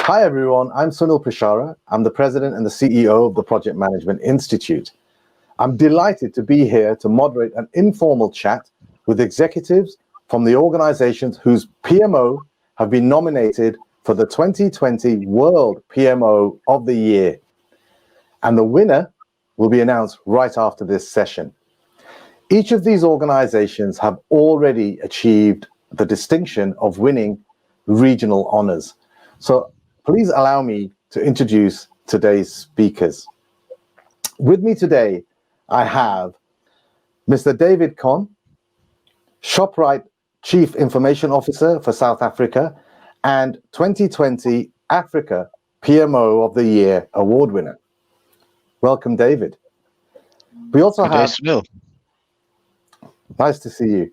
Hi everyone, I'm Sunil Prashara. I'm the president and the CEO of the Project Management Institute. I'm delighted to be here to moderate an informal chat with executives from the organizations whose PMO have been nominated for the 2020 World PMO of the Year. And the winner will be announced right after this session. Each of these organizations have already achieved the distinction of winning regional honors. So please allow me to introduce today's speakers. With me today, I have Mr. David Cohn, Shoprite Chief Information Officer for South Africa and 2020 Africa PMO of the Year award winner. Welcome, David. We also have... Sunil. Nice to see you.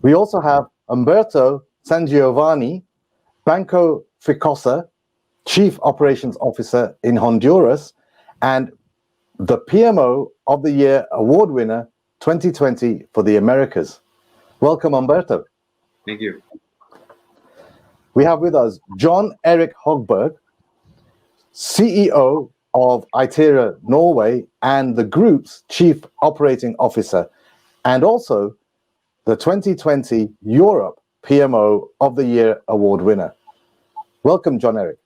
We also have Humberto Sangiovanni, Banco Ficohsa, Chief Operations Officer in Honduras, and the PMO of the Year award winner 2020 for the Americas. Welcome, Humberto. Thank you. We have with us Jon Erik Høgberg, CEO of Itera Norway and the group's Chief Operating Officer, and also the 2020 Europe PMO of the Year award winner. Welcome, Jon Erik.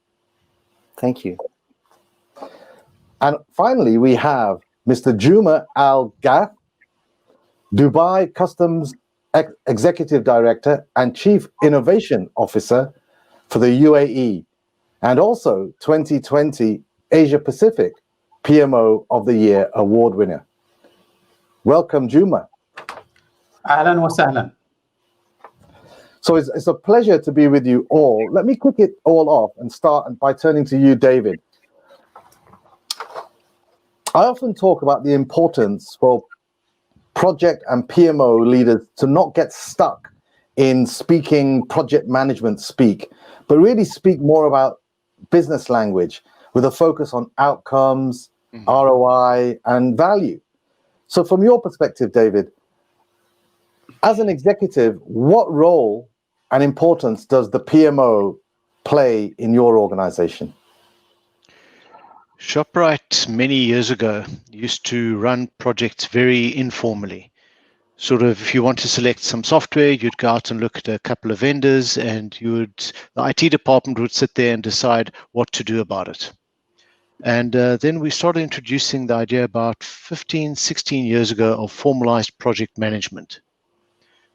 Thank you. And finally, we have Mr. Juma Alghaith, Dubai Customs Executive Director and Chief Innovation Officer for the UAE, and also 2020 Asia Pacific PMO of the Year award winner. Welcome, Juma. Ahlan wa sahlan. So it's a pleasure to be with you all. Let me kick it all off and start by turning to you, David. I often talk about the importance for project and PMO leaders to not get stuck in speaking project management speak, but really speak more about business language with a focus on outcomes, ROI, and value. So from your perspective, David, as an executive, what role and importance does the PMO play in your organization? Shoprite many years ago used to run projects very informally. Sort of, if you want to select some software, you'd go out and look at a couple of vendors, and the IT department would sit there and decide what to do about it. And then we started introducing the idea about 15, 16 years ago of formalized project management,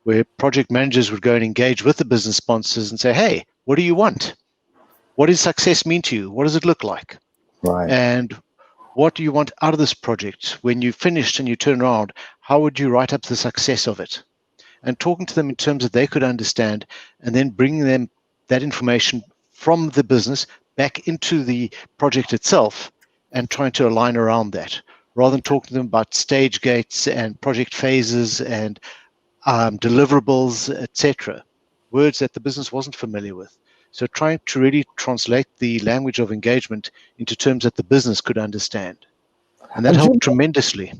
where project managers would go and engage with the business sponsors and say, hey, what do you want? What does success mean to you? What does it look like? Right. And what do you want out of this project? When you finished and you turn around, how would you write up the success of it? And talking to them in terms that they could understand, and then bringing them that information from the business back into the project itself and trying to align around that, rather than talking to them about stage gates and project phases and deliverables, etc., words that the business wasn't familiar with. So trying to really translate the language of engagement into terms that the business could understand. And that helped tremendously.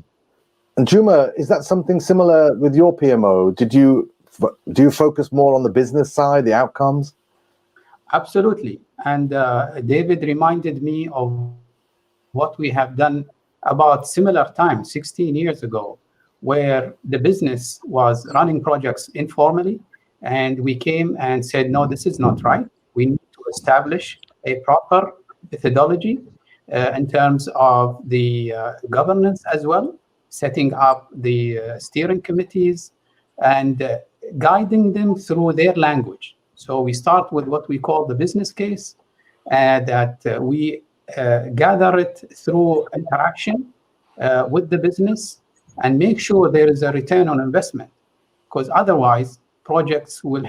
And Juma, is that something similar with your PMO? Do you focus more on the business side, the outcomes? Absolutely. And David reminded me of what we have done about similar time, 16 years ago, where the business was running projects informally, and we came and said, no, this is not right. We need to establish a proper methodology in terms of the governance as well, setting up the steering committees and guiding them through their language. So we start with what we call the business case, that we gather it through interaction with the business and make sure there is a return on investment, because otherwise projects will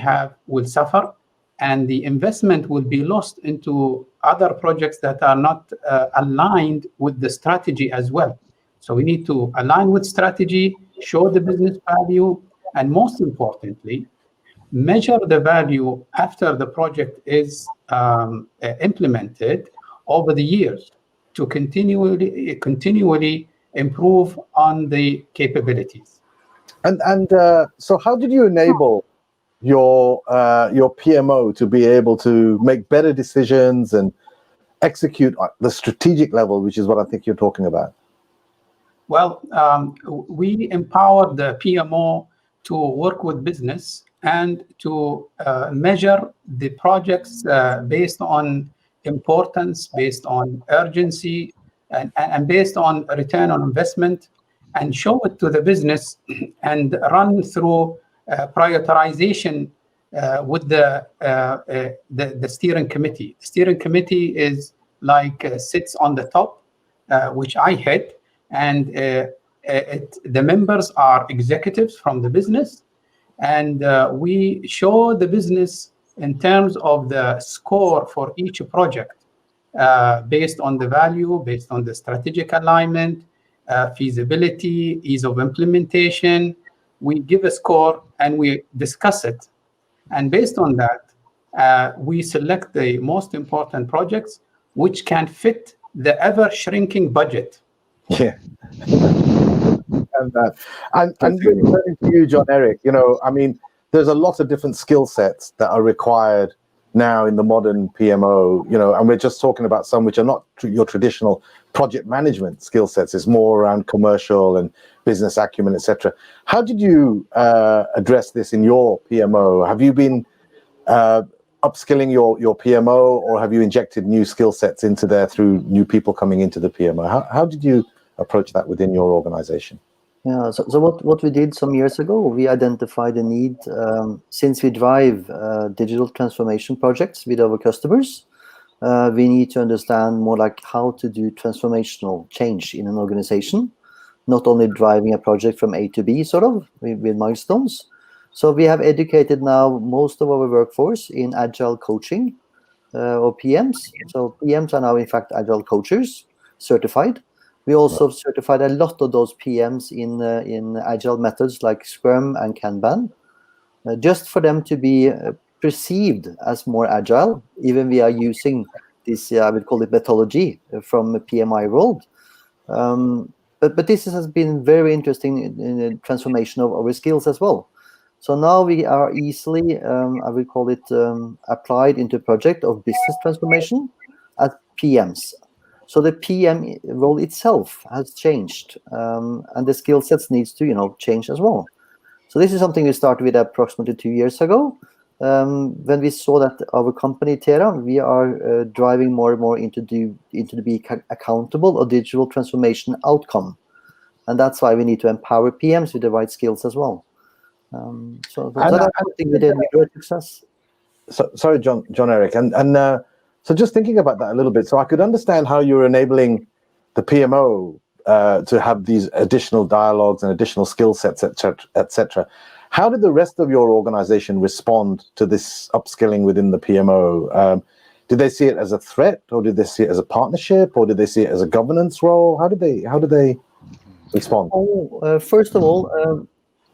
suffer and the investment will be lost into other projects that are not aligned with the strategy as well. So we need to align with strategy, show the business value, and most importantly, measure the value after the project is implemented over the years to continually improve on the capabilities. And so how did you enable your PMO to be able to make better decisions and execute at the strategic level, which is what I think you're talking about? Well, we empower the PMO to work with business and to measure the projects based on importance, based on urgency, and based on return on investment, and show it to the business and run through prioritization with the steering committee. The steering committee is sits on the top, which I head, and the members are executives from the business, and we show the business in terms of the score for each project based on the value, based on the strategic alignment, feasibility, ease of implementation. We give a score and we discuss it. And based on that, we select the most important projects which can fit the ever-shrinking budget. Yeah. And really turning to you, Jon Erik, I mean, there's a lot of different skill sets that are required now in the modern PMO, and we're just talking about some which are not your traditional project management skill sets. It's more around commercial and business acumen, etc. How did you address this in your PMO? Have you been upskilling your PMO, or have you injected new skill sets into there through new people coming into the PMO? How did you approach that within your organization? Yeah, so what we did some years ago, we identified the need, since we drive digital transformation projects with our customers, we need to understand more like how to do transformational change in an organization, not only driving a project from A to B, sort of, with milestones. So we have educated now most of our workforce in agile coaching, or PMs. So PMs are now, in fact, agile coaches, certified. We also certified a lot of those PMs in agile methods like Scrum and Kanban, just for them to be perceived as more agile. Even we are using this, I would call it methodology from the PMI world. But this has been very interesting in the transformation of our skills as well. So now we are easily, I would call it, applied into a project of business transformation as PMs. So the PM role itself has changed, and the skill sets needs to, change as well. So this is something we started with approximately 2 years ago, when we saw that our company Itera, we are driving more and more into the be accountable or digital transformation outcome, and that's why we need to empower PMs with the right skills as well. So that's something we did with great success. So, sorry, Jon Erik, and so just thinking about that a little bit, so I could understand how you're enabling the PMO to have these additional dialogues and additional skill sets, etc. How did the rest of your organization respond to this upskilling within the PMO? Did they see it as a threat, or did they see it as a partnership, or did they see it as a governance role? How did they respond? First of all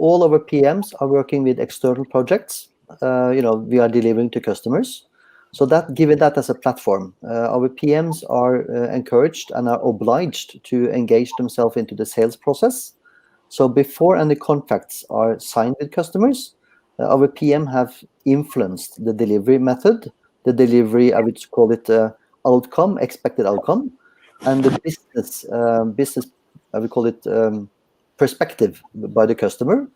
our PMs are working with external projects. We are delivering to customers. So that, given that as a platform, our PMs are encouraged and are obliged to engage themselves into the sales process. So before any contracts are signed with customers, our PM have influenced the delivery method, the delivery, I would call it outcome, expected outcome, and the business, I would call it perspective by the customer.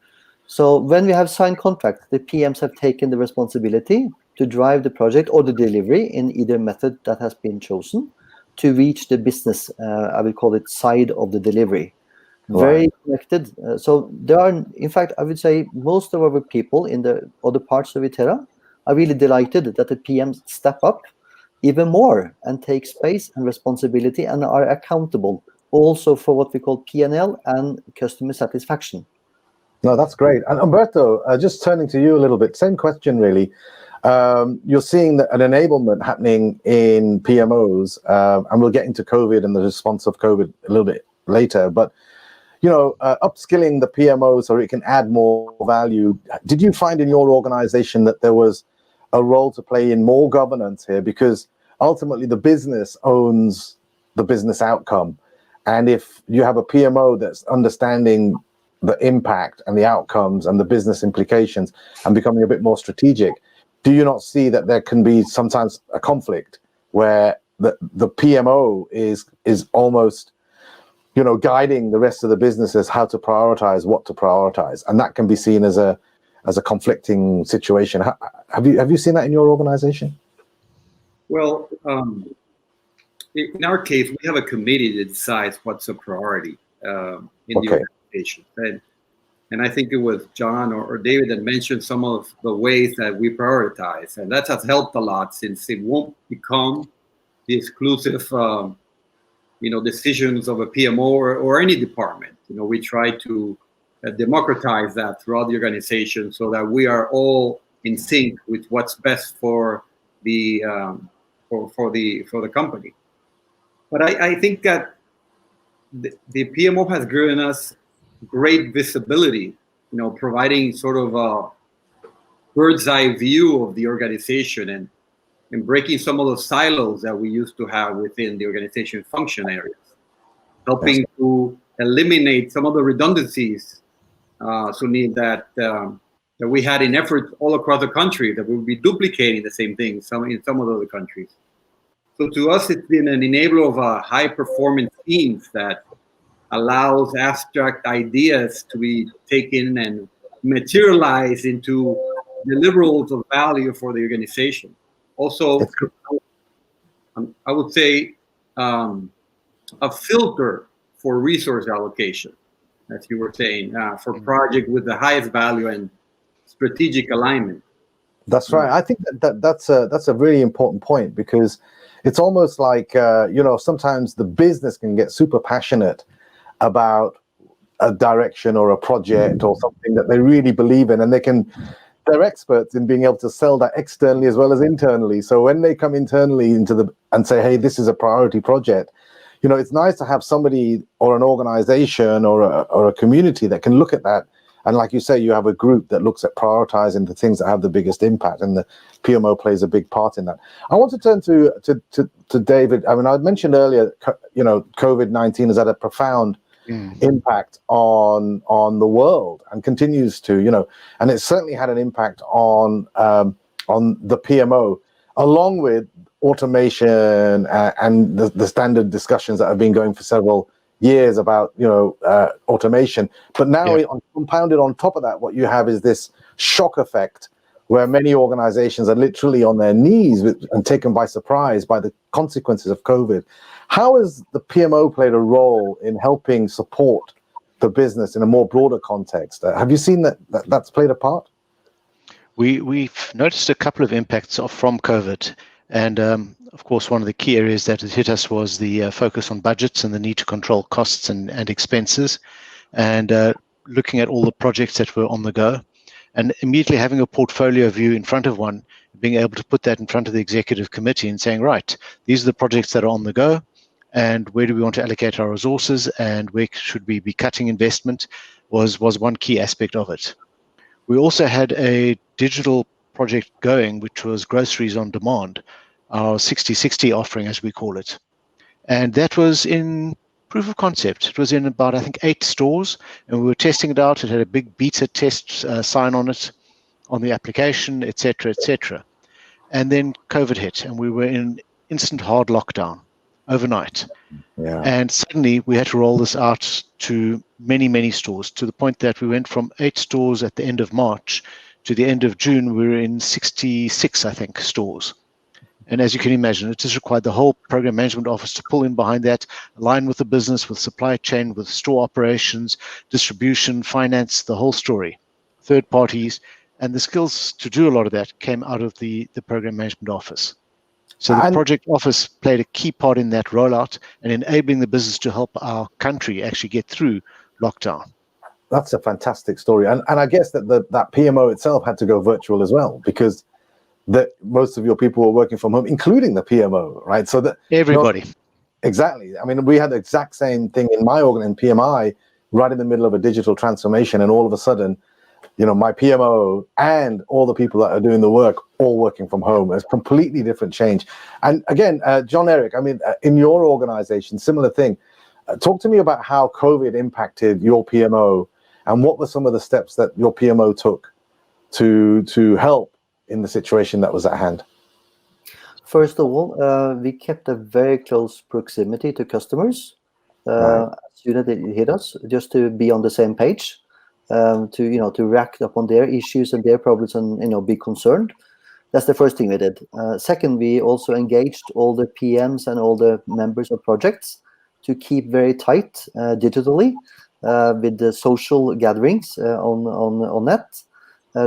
So when we have signed contract, the PMs have taken the responsibility to drive the project or the delivery in either method that has been chosen to reach the business, I would call it, side of the delivery. Very connected. So there are, in fact, I would say most of our people in the other parts of Itera are really delighted that the PMs step up even more and take space and responsibility and are accountable also for what we call P&L and customer satisfaction. No, that's great. And Humberto, just turning to you a little bit, same question really. You're seeing an enablement happening in PMOs, and we'll get into COVID and the response of COVID a little bit later, but upskilling the PMO so it can add more value. Did you find in your organization that there was a role to play in more governance here? Because ultimately the business owns the business outcome. And if you have a PMO that's understanding the impact and the outcomes and the business implications and becoming a bit more strategic, do you not see that there can be sometimes a conflict where the PMO is almost, guiding the rest of the businesses how to prioritize, what to prioritize, and that can be seen as a conflicting situation? Have you seen that in your organization? Well, in our case, we have a committee that decides what's a priority in the organization. And I think it was John or David that mentioned some of the ways that we prioritize. And that has helped a lot, since it won't become the exclusive decisions of a PMO or any department. We try to democratize that throughout the organization so that we are all in sync with what's best for the company. But I think that the PMO has given us great visibility, providing sort of a bird's eye view of the organization and breaking some of those silos that we used to have within the organization function areas, helping to eliminate some of the redundancies, Sunil, that we had in efforts all across the country, that we would be duplicating the same thing in some of the other countries. So to us, it's been an enabler of a high-performance teams that allows abstract ideas to be taken and materialized into deliverables of value for the organization. Also, I would say a filter for resource allocation, as you were saying, for project with the highest value and strategic alignment. That's right. I think that's a really important point, because it's almost like sometimes the business can get super passionate about a direction or a project or something that they really believe in, and they're experts in being able to sell that externally as well as internally. So when they come internally and say, hey, this is a priority project, it's nice to have somebody or an organization or a community that can look at that. And like you say, you have a group that looks at prioritizing the things that have the biggest impact, and the PMO plays a big part in that. I want to turn to David. I mean, I mentioned earlier, COVID-19 has had a profound impact on the world and continues to, and it certainly had an impact on the PMO, along with automation and the standard discussions that have been going for several years about automation. But now, compounded on top of that, what you have is this shock effect where many organizations are literally on their knees and taken by surprise by the consequences of COVID. How has the PMO played a role in helping support the business in a more broader context? Have you seen that's played a part? We've noticed a couple of impacts from COVID. And of course, one of the key areas that has hit us was the focus on budgets and the need to control costs and expenses, and looking at all the projects that were on the go, and immediately having a portfolio view in front of one, being able to put that in front of the executive committee and saying, right, these are the projects that are on the go, and where do we want to allocate our resources, and where should we be cutting investment, was one key aspect of it. We also had a digital project going, which was groceries on demand, our 60/60 offering, as we call it. And that was in proof of concept. It was in about, I think, 8 stores, and we were testing it out. It had a big beta test sign on it, on the application, etc., etc. And then COVID hit, and we were in instant hard lockdown overnight. Yeah. And suddenly we had to roll this out to many, many stores, to the point that we went from 8 stores at the end of March to the end of June. We were in 66, I think, stores. And as you can imagine, it just required the whole program management office to pull in behind that, align with the business, with supply chain, with store operations, distribution, finance, the whole story, third parties. And the skills to do a lot of that came out of the program management office. So the project office played a key part in that rollout and enabling the business to help our country actually get through lockdown. That's a fantastic story. And I guess that PMO itself had to go virtual as well, because most of your people were working from home, including the PMO, right? So that everybody. Exactly. I mean, we had the exact same thing in my organ, in PMI, right in the middle of a digital transformation. And all of a sudden, my PMO and all the people that are doing the work, all working from home. It's a completely different change. And again, Jon Erik, I mean, in your organization, similar thing. Talk to me about how COVID impacted your PMO And what were some of the steps that your PMO took to help in the situation that was at hand? First of all, we kept a very close proximity to customers as soon as they hit us, just to be on the same page, to react upon their issues and their problems, and be concerned. That's the first thing we did. Second, we also engaged all the PMs and all the members of projects to keep very tight digitally with the social gatherings on net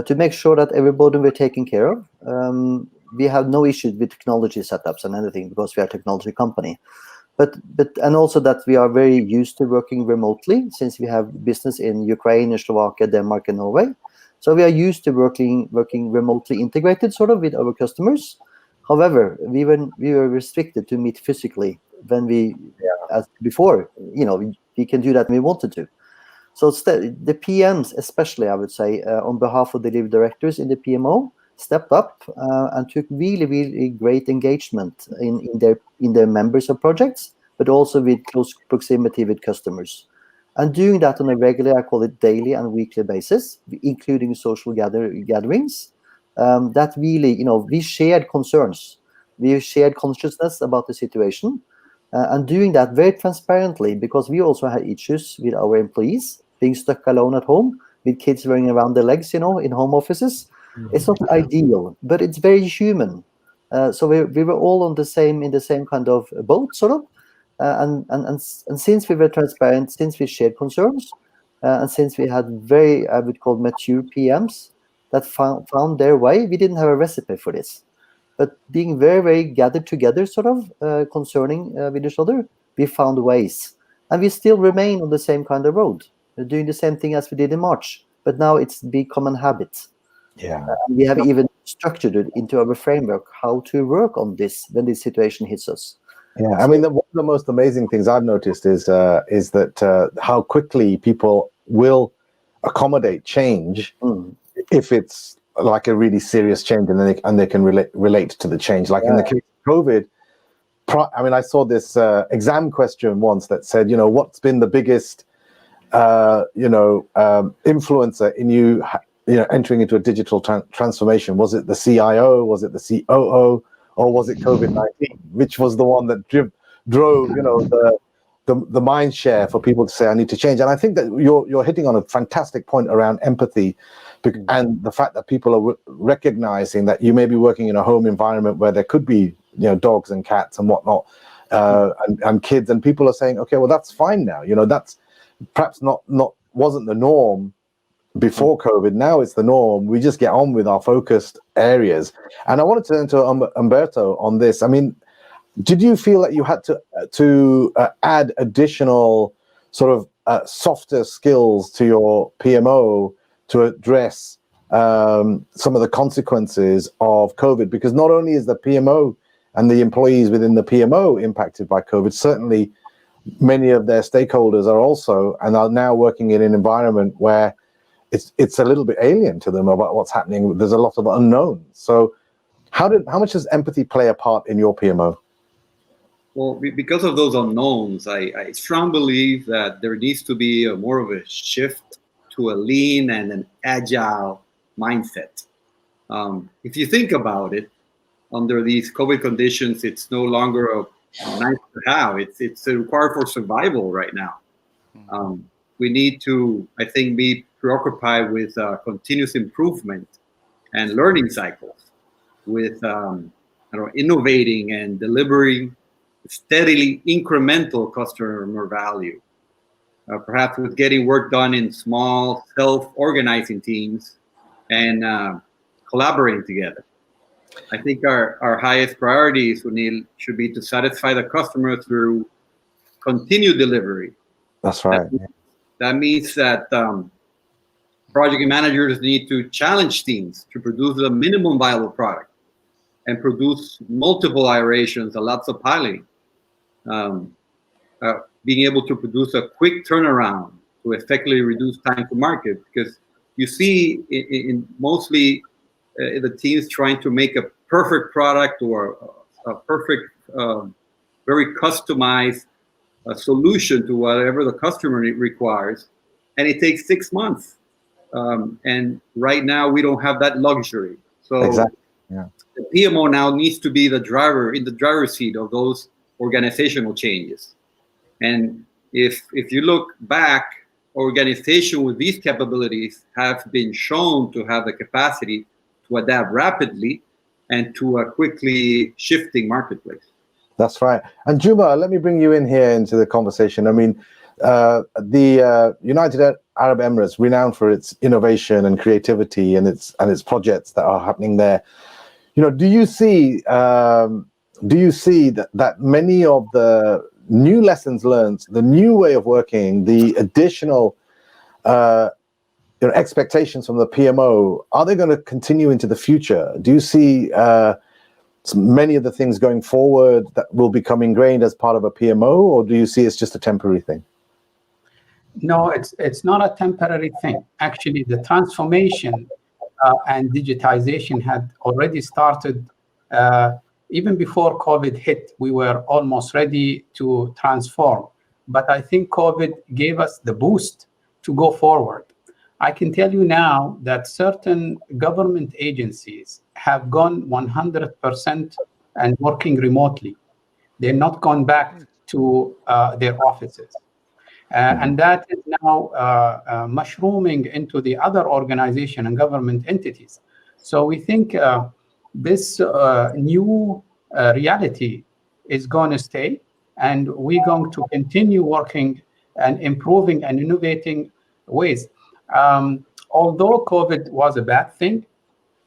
to make sure that everybody were taken care of. We have no issues with technology setups and anything because we are a technology company. But and also that we are very used to working remotely since we have business in Ukraine, and Slovakia, Denmark, and Norway. So we are used to working remotely integrated sort of with our customers. However, we were restricted to meet physically when as before, we can do that when we wanted to. So the PMs, especially, I would say, on behalf of the delivery directors in the PMO, stepped up and took really, really great engagement in their members of projects, but also with close proximity with customers. And doing that on a regular, I call it daily and weekly basis, including social gatherings, that really, we shared concerns. We shared consciousness about the situation, and doing that very transparently, because we also had issues with our employees being stuck alone at home with kids running around their legs, in home offices. It's not ideal, but it's very human. So we were all in the same kind of boat, sort of. And since we were transparent, since we shared concerns, and since we had very, I would call, mature PMs that found their way, we didn't have a recipe for this. But being very, very gathered together, sort of, concerning with each other, we found ways. And we still remain on the same kind of road, doing the same thing as we did in March. But now it's become a habit. Yeah. We have even structured it into our framework, how to work on this when this situation hits us. Yeah, I mean, one of the most amazing things I've noticed is that how quickly people will accommodate change if it's like a really serious change, and they can relate to the change. Like in the case of COVID, I mean, I saw this exam question once that said, what's been the biggest, influencer in you entering into a digital transformation? Was it the CIO? Was it the COO? Or was it COVID-19? Which was the one that drove, the mind share for people to say, I need to change. And I think that you're hitting on a fantastic point around empathy, and the fact that people are recognizing that you may be working in a home environment where there could be, dogs and cats and whatnot, and kids, and people are saying, okay, well, that's fine now. That's perhaps not wasn't the norm before COVID. Now it's the norm. We just get on with our focused areas. And I wanted to turn to Humberto on this. I mean, did you feel that you had to add additional sort of softer skills to your PMO to address some of the consequences of COVID? Because not only is the PMO and the employees within the PMO impacted by COVID, certainly many of their stakeholders are also, and are now working in an environment where it's a little bit alien to them about what's happening. There's a lot of unknowns. So how much does empathy play a part in your PMO? Well, because of those unknowns, I strongly believe that there needs to be more of a shift to a lean and an agile mindset. If you think about it, under these COVID conditions, it's no longer a nice to have. It's required for survival right now. We need to, I think, be preoccupied with continuous improvement and learning cycles, with innovating and delivering steadily incremental customer value. Perhaps with getting work done in small, self-organizing teams and collaborating together. I think our highest priorities, Sunil, should be to satisfy the customer through continued delivery. That's right. That means that project managers need to challenge teams to produce a minimum viable product and produce multiple iterations and lots of piloting. Being able to produce a quick turnaround to effectively reduce time to market, because you see in mostly the teams trying to make a perfect product or a perfect, very customized solution to whatever the customer requires. and it takes 6 months. And right now we don't have that luxury. So exactly. Yeah. The PMO now needs to be the driver, in the driver's seat of those organizational changes. And if you look back, organizations with these capabilities have been shown to have the capacity to adapt rapidly and to a quickly shifting marketplace. That's right. And Juma, let me bring you in here into the conversation. I mean, the United Arab Emirates, renowned for its innovation and creativity and its projects that are happening there. You know, do you see that many of the new lessons learned, the new way of working, the additional expectations from the PMO, are they going to continue into the future? Do you see many of the things going forward that will become ingrained as part of a PMO, or do you see it's just a temporary thing? No, it's not a temporary thing. Actually, the transformation and digitization had already started even before COVID hit. We were almost ready to transform. But I think COVID gave us the boost to go forward. I can tell you now that certain government agencies have gone 100% and working remotely. They're not gone back to their offices. And that is now mushrooming into the other organization and government entities. So we think this new reality is going to stay, and we're going to continue working and improving and innovating ways. Although COVID was a bad thing,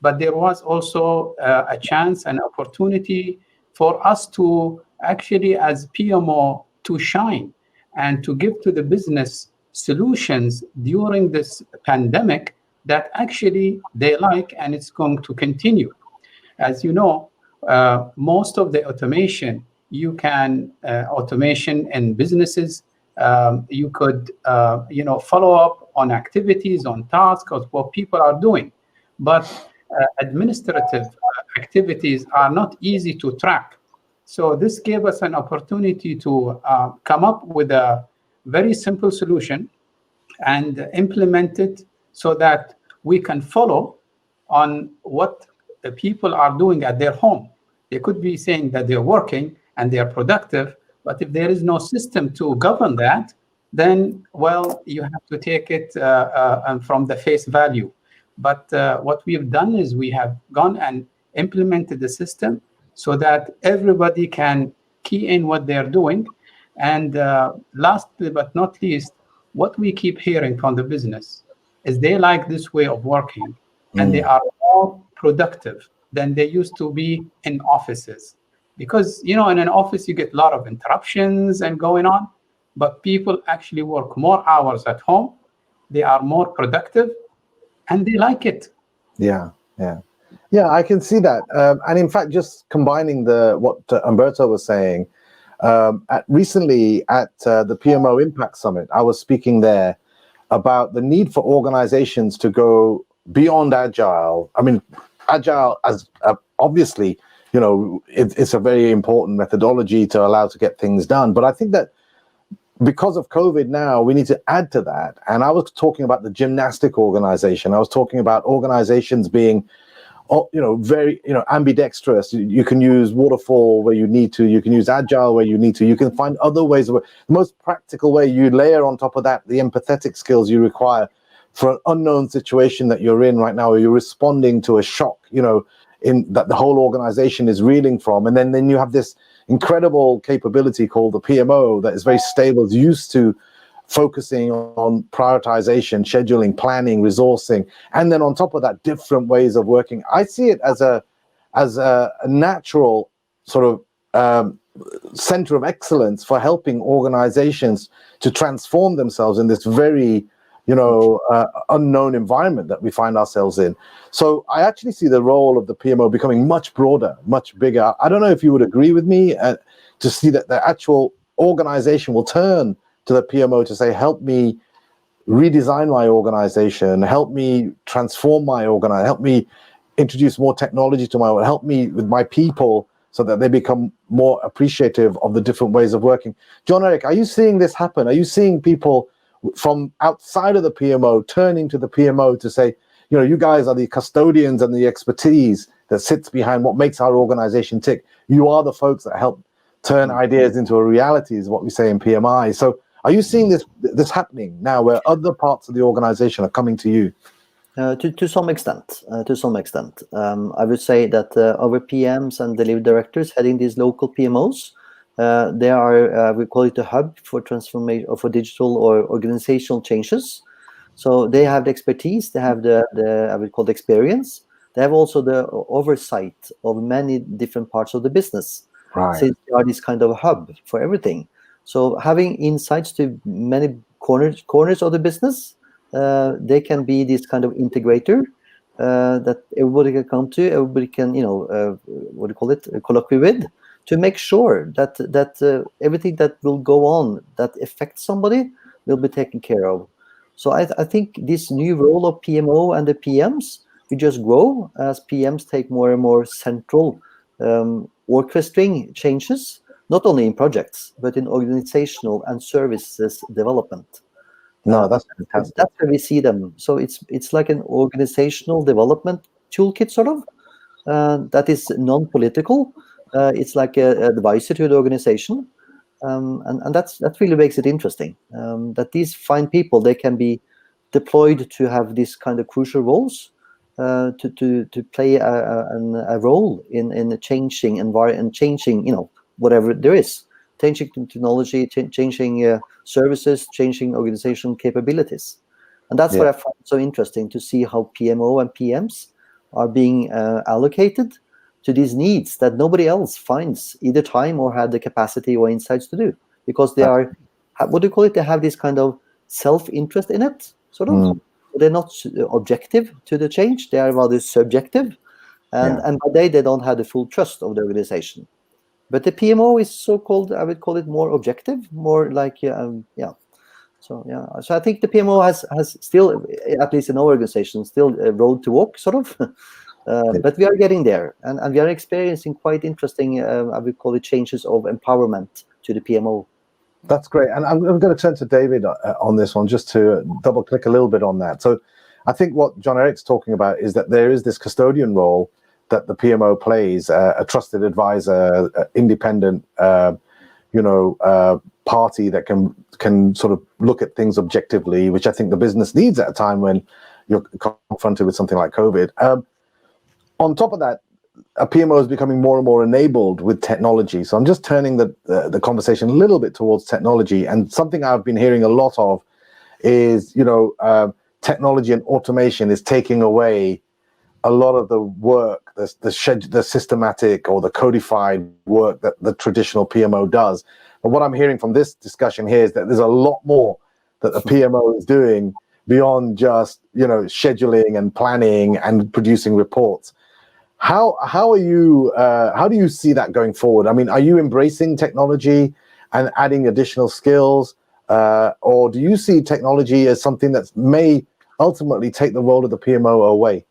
but there was also a chance and opportunity for us to actually, as PMO, to shine and to give to the business solutions during this pandemic that actually they like, and it's going to continue. As you know, most of the automation, automation in businesses, you could, follow up on activities, on tasks, of what people are doing. But administrative activities are not easy to track. So this gave us an opportunity to come up with a very simple solution and implement it so that we can follow on what the people are doing at their home. They could be saying that they're working and they're productive, but if there is no system to govern that, then, well, you have to take it from the face value. But what we've done is we have gone and implemented the system so that everybody can key in what they're doing. And last but not least, what we keep hearing from the business is they like this way of working, and they are more productive than they used to be in offices. Because, in an office, you get a lot of interruptions and going on, but people actually work more hours at home. They are more productive, and they like it. Yeah, I can see that. And in fact, just combining what Humberto was saying, recently at the PMO Impact Summit, I was speaking there about the need for organizations to go beyond agile. I mean, agile as obviously, it's a very important methodology to allow to get things done. But I think that because of COVID now, we need to add to that. And I was talking about the gymnastic organization. I was talking about organizations being, very, ambidextrous. You can use waterfall where you need to. You can use agile where you need to. You can find other ways. The most practical way, you layer on top of that the empathetic skills you require for an unknown situation that you're in right now, or you're responding to a shock, in that the whole organization is reeling from. And then you have this incredible capability called the PMO that is very stable, is used to focusing on prioritization, scheduling, planning, resourcing, and then on top of that, different ways of working. I see it as a natural sort of center of excellence for helping organizations to transform themselves in this very unknown environment that we find ourselves in. So I actually see the role of the PMO becoming much broader, much bigger. I don't know if you would agree with me to see that the actual organization will turn to the PMO to say, help me redesign my organization, help me transform my organization, help me introduce more technology to help me with my people so that they become more appreciative of the different ways of working. Jon Erik, are you seeing this happen? Are you seeing people, from outside of the PMO, turning to the PMO to say, you guys are the custodians and the expertise that sits behind what makes our organization tick. You are the folks that help turn ideas into a reality, is what we say in PMI. So are you seeing this happening now, where other parts of the organization are coming to you? To some extent. I would say that our PMs and delivery directors heading these local PMOs, they are, we call it a hub for transformation, or for digital or organizational changes. So they have the expertise, they have the I would call the experience. They have also the oversight of many different parts of the business. Right. Since they are this kind of hub for everything. So having insights to many corners of the business, they can be this kind of integrator that everybody can come to, everybody can, colloquy with, to make sure that everything that will go on that affects somebody will be taken care of. So I think this new role of PMO and the PMs will just grow as PMs take more and more central orchestrating changes, not only in projects, but in organizational and services development. No, that's fantastic. That's where we see them. So it's like an organizational development toolkit, sort of, that is non-political. It's like an advisor to the organization. And that really makes it interesting, that these fine people, they can be deployed to have this kind of crucial roles, to play a role in changing environment, changing whatever there is, changing technology, changing services, changing organizational capabilities. And that's what I find so interesting, to see how PMO and PMs are being allocated to these needs that nobody else finds either time or had the capacity or insights to do, because they are, what do you call it? They have this kind of self-interest in it, sort of. They're not objective to the change; they are rather subjective, and by they don't have the full trust of the organization. But the PMO is so-called, I would call it more objective, more like So I think the PMO has still, at least in our organization, still a road to walk, sort of. But we are getting there, and we are experiencing quite interesting, I would call it, changes of empowerment to the PMO. That's great. And I'm going to turn to David on this one, just to double click a little bit on that. So I think what Jon Erik's talking about is that there is this custodian role that the PMO plays, a trusted advisor, independent, party that can sort of look at things objectively, which I think the business needs at a time when you're confronted with something like COVID. On top of that, a PMO is becoming more and more enabled with technology. So I'm just turning the conversation a little bit towards technology. And something I've been hearing a lot of is, technology and automation is taking away a lot of the work, the systematic or the codified work that the traditional PMO does. But what I'm hearing from this discussion here is that there's a lot more that the PMO is doing beyond just, scheduling and planning and producing reports. How are you? How do you see that going forward? I mean, are you embracing technology and adding additional skills, or do you see technology as something that may ultimately take the role of the PMO away?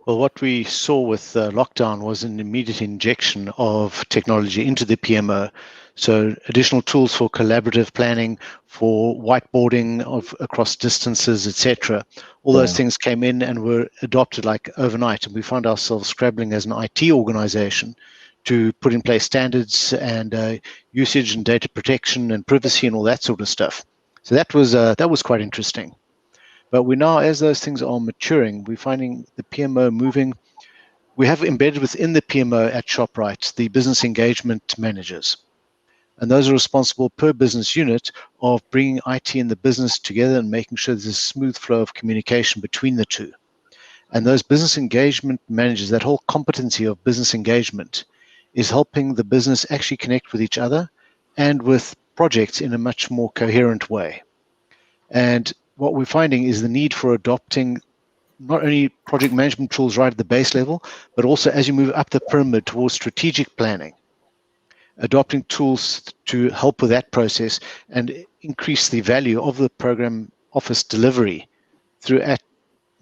Well, what we saw with lockdown was an immediate injection of technology into the PMO. So additional tools for collaborative planning, for whiteboarding across distances, etc. All those things came in and were adopted like overnight. And we found ourselves scrabbling as an IT organization to put in place standards and usage and data protection and privacy and all that sort of stuff. So that was quite interesting. But we now, as those things are maturing, we're finding the PMO moving. We have embedded within the PMO at Shoprite the business engagement managers. And those are responsible per business unit of bringing IT and the business together and making sure there's a smooth flow of communication between the two. And those business engagement managers, that whole competency of business engagement, is helping the business actually connect with each other and with projects in a much more coherent way. And what we're finding is the need for adopting not only project management tools right at the base level, but also as you move up the pyramid towards strategic planning, adopting tools to help with that process and increase the value of the program office delivery through at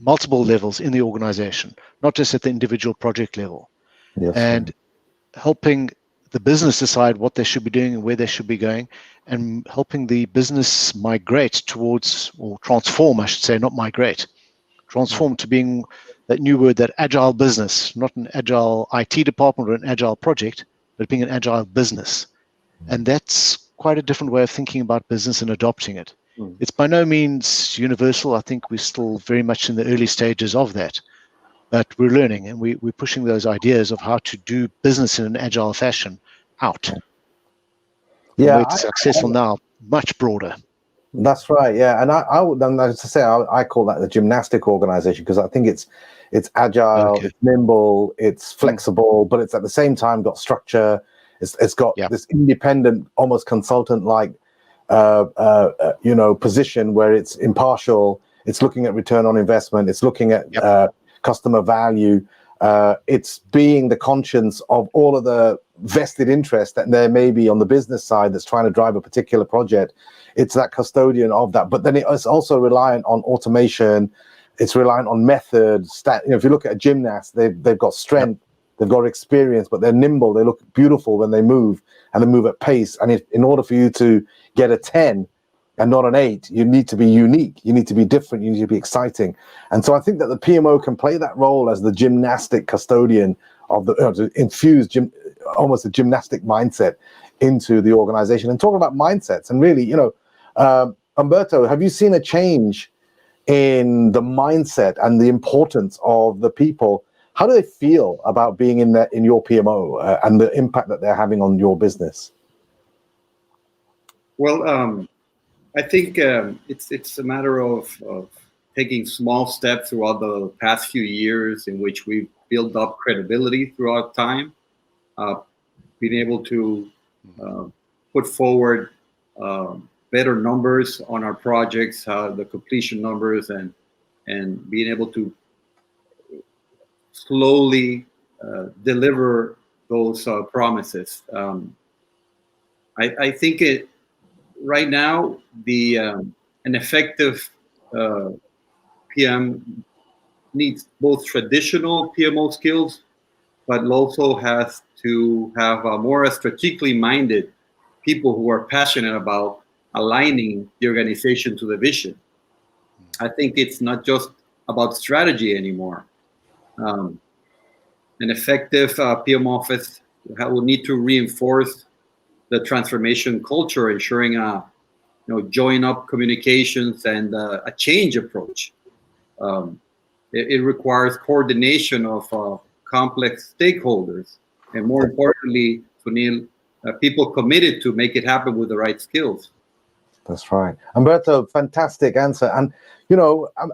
multiple levels in the organization, not just at the individual project level. Yes, and helping the business decide what they should be doing and where they should be going, and helping the business migrate towards, or transform, I should say, not migrate, transform to being that new word, that agile business, not an agile IT department or an agile project, but being an agile business. And that's quite a different way of thinking about business and adopting it. It's by no means universal. I think we're still very much in the early stages of that. But we're learning, and we're pushing those ideas of how to do business in an agile fashion out. Yeah, it's successful now, much broader. That's right. Yeah, and I would, as I say, I call that the gymnastic organization, because I think it's agile, it's nimble, it's flexible, but it's at the same time got structure. It's got this independent, almost consultant-like, position where it's impartial. It's looking at return on investment. It's looking at customer value. It's being the conscience of all of the vested interest that there may be on the business side that's trying to drive a particular project. It's that custodian of that. But then it's also reliant on automation. It's reliant on methods. If you look at a gymnast, they've got strength, they've got experience, but they're nimble. They look beautiful when they move, and they move at pace. And in order for you to get a 10 and not an 8, you need to be unique. You need to be different. You need to be exciting. And so I think that the PMO can play that role as the gymnastic custodian of to infuse almost a gymnastic mindset into the organization. And talking about mindsets, and really, Humberto, have you seen a change in the mindset and the importance of the people? How do they feel about being in your PMO and the impact that they're having on your business? Well, I think it's a matter of taking small steps throughout the past few years in which we've built up credibility throughout time, being able to put forward better numbers on our projects, the completion numbers, and being able to slowly deliver those promises. I think right now an effective PM needs both traditional PMO skills, but also has to have more strategically minded people who are passionate about aligning the organization to the vision. I think it's not just about strategy anymore. An effective PM office will need to reinforce the transformation culture, ensuring join up communications and a change approach. It requires coordination of complex stakeholders, and more importantly, Sunil, people committed to make it happen with the right skills. That's right. Humberto, fantastic answer. And,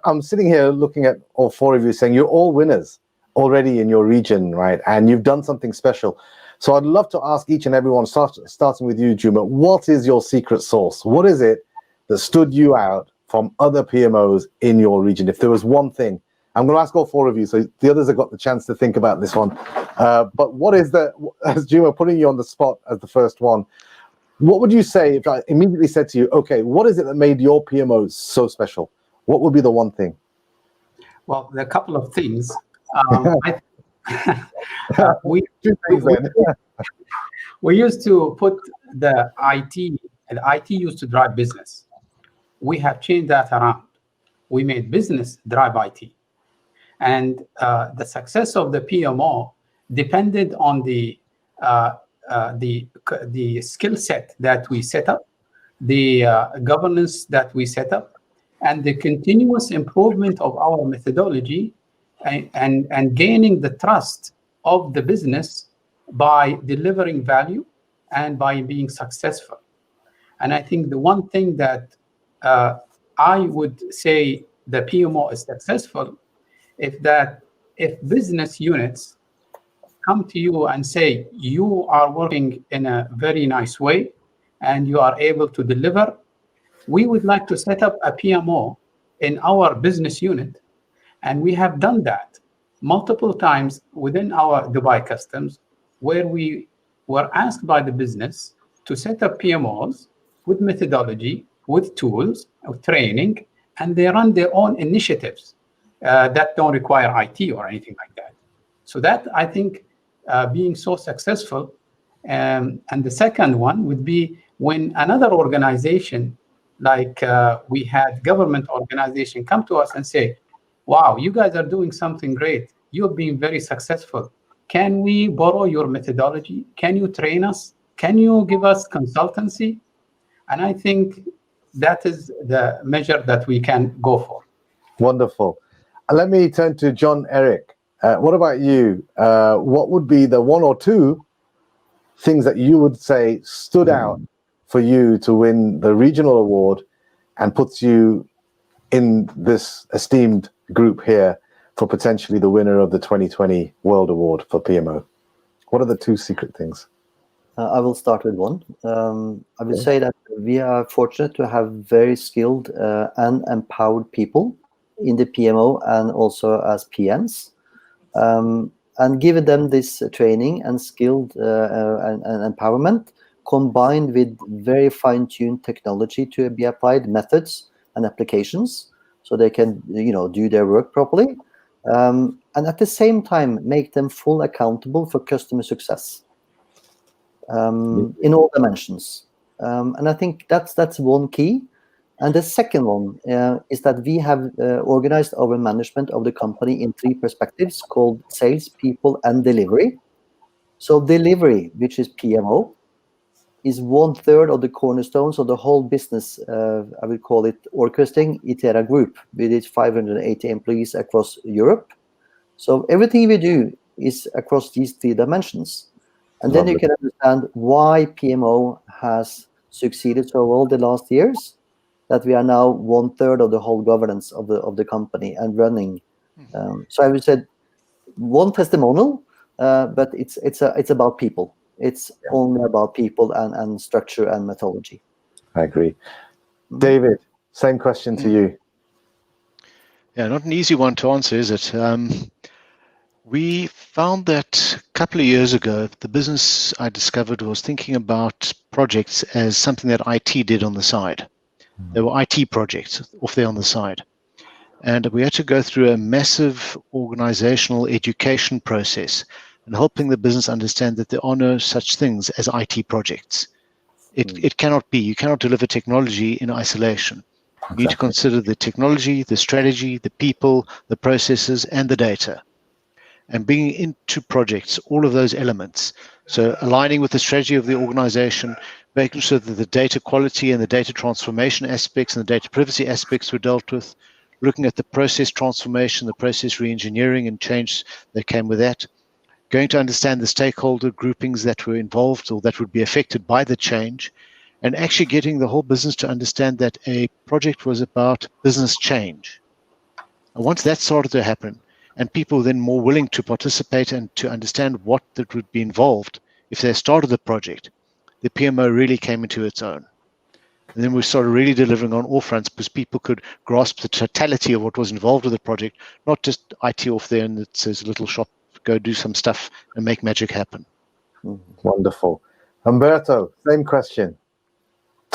I'm sitting here looking at all four of you saying you're all winners already in your region, right? And you've done something special. So I'd love to ask each and everyone, starting with you, Juma, what is your secret sauce? What is it that stood you out from other PMOs in your region? If there was one thing, I'm going to ask all four of you, so the others have got the chance to think about this one. But what is as Juma, putting you on the spot as the first one, what would you say if I immediately said to you, okay, what is it that made your PMOs so special? What would be the one thing? Well, there are a couple of things. We used to put the IT, and IT used to drive business. We have changed that around. We made business drive IT. And the success of the PMO depended on the skill set that we set up, the governance that we set up, and the continuous improvement of our methodology, and gaining the trust of the business by delivering value and by being successful. And I think the one thing that I would say the PMO is successful if business units come to you and say, you are working in a very nice way and you are able to deliver, we would like to set up a PMO in our business unit. And we have done that multiple times within our Dubai Customs, where we were asked by the business to set up PMOs with methodology, with tools, with training, and they run their own initiatives that don't require IT or anything like that. So that, I think, being so successful And the second one would be when another organization, like we had government organization, come to us and say, wow, you guys are doing something great. You've been very successful. Can we borrow your methodology? Can you train us? Can you give us consultancy? And I think that is the measure that we can go for. Wonderful. Let me turn to Jon Erik. What about you? What would be the one or two things that you would say stood out for you to win the regional award and puts you in this esteemed group here for potentially the winner of the 2020 World Award for PMO? What are the two secret things? I will start with one. I would say that we are fortunate to have very skilled and empowered people in the PMO and also as PMs. And given them this training and skilled and empowerment, combined with very fine-tuned technology to be applied, methods and applications, so they can do their work properly, and at the same time make them full accountable for customer success in all dimensions. And I think that's one key. And the second one is that we have organized our management of the company in three perspectives called sales, people, and delivery. So delivery, which is PMO, is 1/3 of the cornerstones of the whole business. I would call it orchestrating Itera Group with its 580 employees across Europe. So everything we do is across these three dimensions. And then you can understand why PMO has succeeded so well the last years, that we are now 1/3 of the whole governance of the company and running. So I would say one testimonial, but it's about people. It's only about people and structure and methodology. I agree. David, same question to you. Yeah, not an easy one to answer, is it? We found that a couple of years ago, the business I discovered was thinking about projects as something that IT did on the side. There were IT projects off there on the side. And we had to go through a massive organizational education process and helping the business understand that there are no such things as IT projects. It cannot be. You cannot deliver technology in isolation. You need to consider the technology, the strategy, the people, the processes, and the data. And bringing into projects all of those elements. So aligning with the strategy of the organization, making sure that the data quality and the data transformation aspects and the data privacy aspects were dealt with, looking at the process transformation, the process re-engineering and change that came with that, going to understand the stakeholder groupings that were involved or that would be affected by the change, and actually getting the whole business to understand that a project was about business change. And once that started to happen, and people were then more willing to participate and to understand what that would be involved if they started the project, the PMO really came into its own. And then we started really delivering on all fronts because people could grasp the totality of what was involved with the project, not just IT off there and it says a little shop, go do some stuff and make magic happen. Wonderful. Humberto, same question.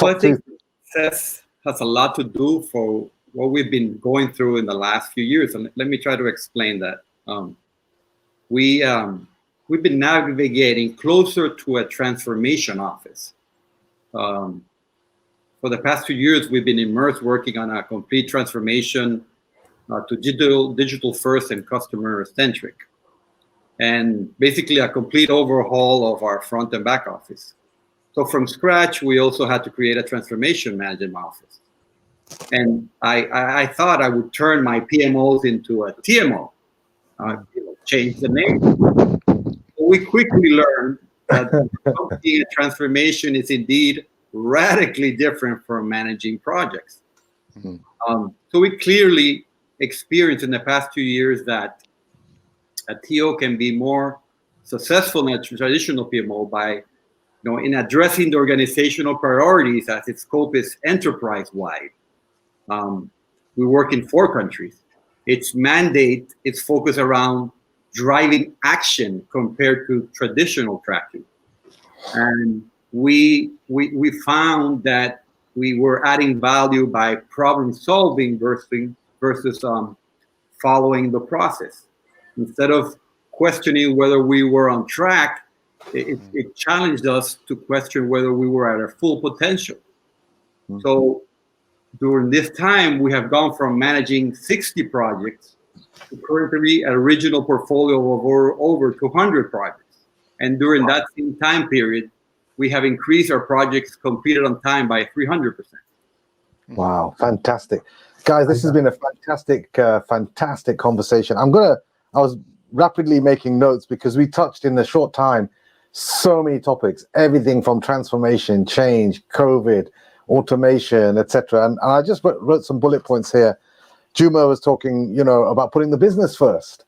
Well, I think success has a lot to do for what we've been going through in the last few years. And let me try to explain that. We've been navigating closer to a transformation office. For the past 2 years, we've been immersed working on a complete transformation to digital first and customer centric. And basically a complete overhaul of our front and back office. So from scratch, we also had to create a transformation management office. And I thought I would turn my PMOs into a TMO, change the name. We quickly learned that a transformation is indeed radically different from managing projects. So we clearly experienced in the past 2 years that a TO can be more successful in a traditional PMO by, in addressing the organizational priorities as its scope is enterprise-wide. We work in 4 countries. Its mandate is focused around driving action compared to traditional tracking. And we found that we were adding value by problem solving versus following the process. Instead of questioning whether we were on track, it challenged us to question whether we were at our full potential. Mm-hmm. So during this time, we have gone from managing 60 projects to currently an original portfolio of over 200 projects. And during that same time period, we have increased our projects completed on time by 300%. Wow, fantastic. Guys, this has been a fantastic conversation. I was rapidly making notes because we touched in a short time so many topics, everything from transformation, change, COVID, automation, etc. And I just wrote some bullet points here. Juma was talking, about putting the business first,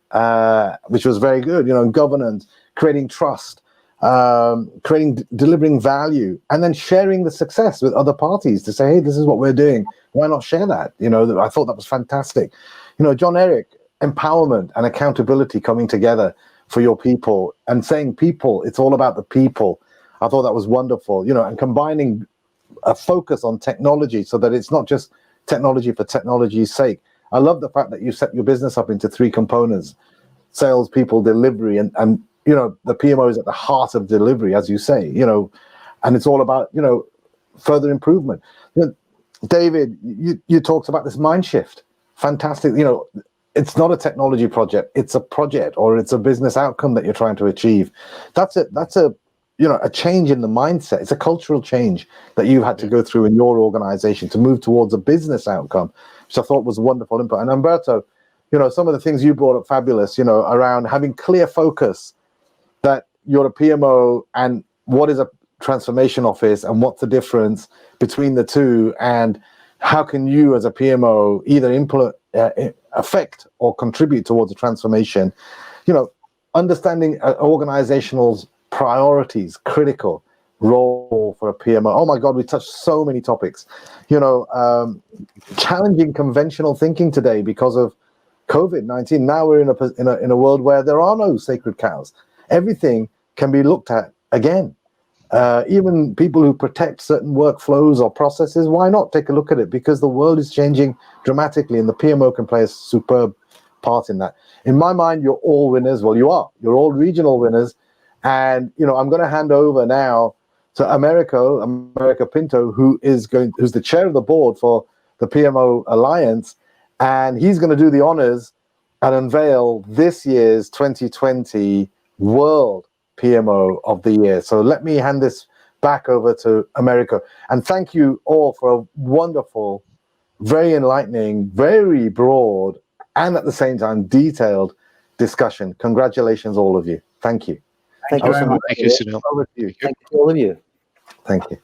which was very good, governance, creating trust, delivering value, and then sharing the success with other parties to say, hey, this is what we're doing. Why not share that? I thought that was fantastic. Jon Erik, empowerment and accountability coming together for your people and saying people, it's all about the people. I thought that was wonderful, and combining a focus on technology so that it's not just technology for technology's sake. I love the fact that you set your business up into 3 components: sales, people, delivery, and the PMO is at the heart of delivery, as you say, and it's all about, further improvement. David, you talked about this mind shift. Fantastic. It's not a technology project. It's a project, or it's a business outcome that you're trying to achieve. That's a change in the mindset. It's a cultural change that you had to go through in your organization to move towards a business outcome, which I thought was wonderful input. And Humberto, some of the things you brought up, fabulous, around having clear focus that you're a PMO and what is a transformation office and what's the difference between the two, and how can you as a PMO either affect or contribute towards a transformation. Understanding an organizational's priorities, critical role for a PMO. Oh my God, we touched so many topics. Challenging conventional thinking today because of COVID-19. Now we're in a world where there are no sacred cows. Everything can be looked at again. Even people who protect certain workflows or processes, why not take a look at it? Because the world is changing dramatically, and the PMO can play a superb part in that. In my mind, you're all winners. Well, you are. You're all regional winners. And, I'm going to hand over now to America Pinto, who's the chair of the board for the PMO Alliance. And he's going to do the honors and unveil this year's 2020 World PMO of the Year. So let me hand this back over to America. And thank you all for a wonderful, very enlightening, very broad, and at the same time detailed discussion. Congratulations, all of you. Thank you. Thank you very much. Thank you, Sunil. Over to you. Thank you to all of you. Thank you.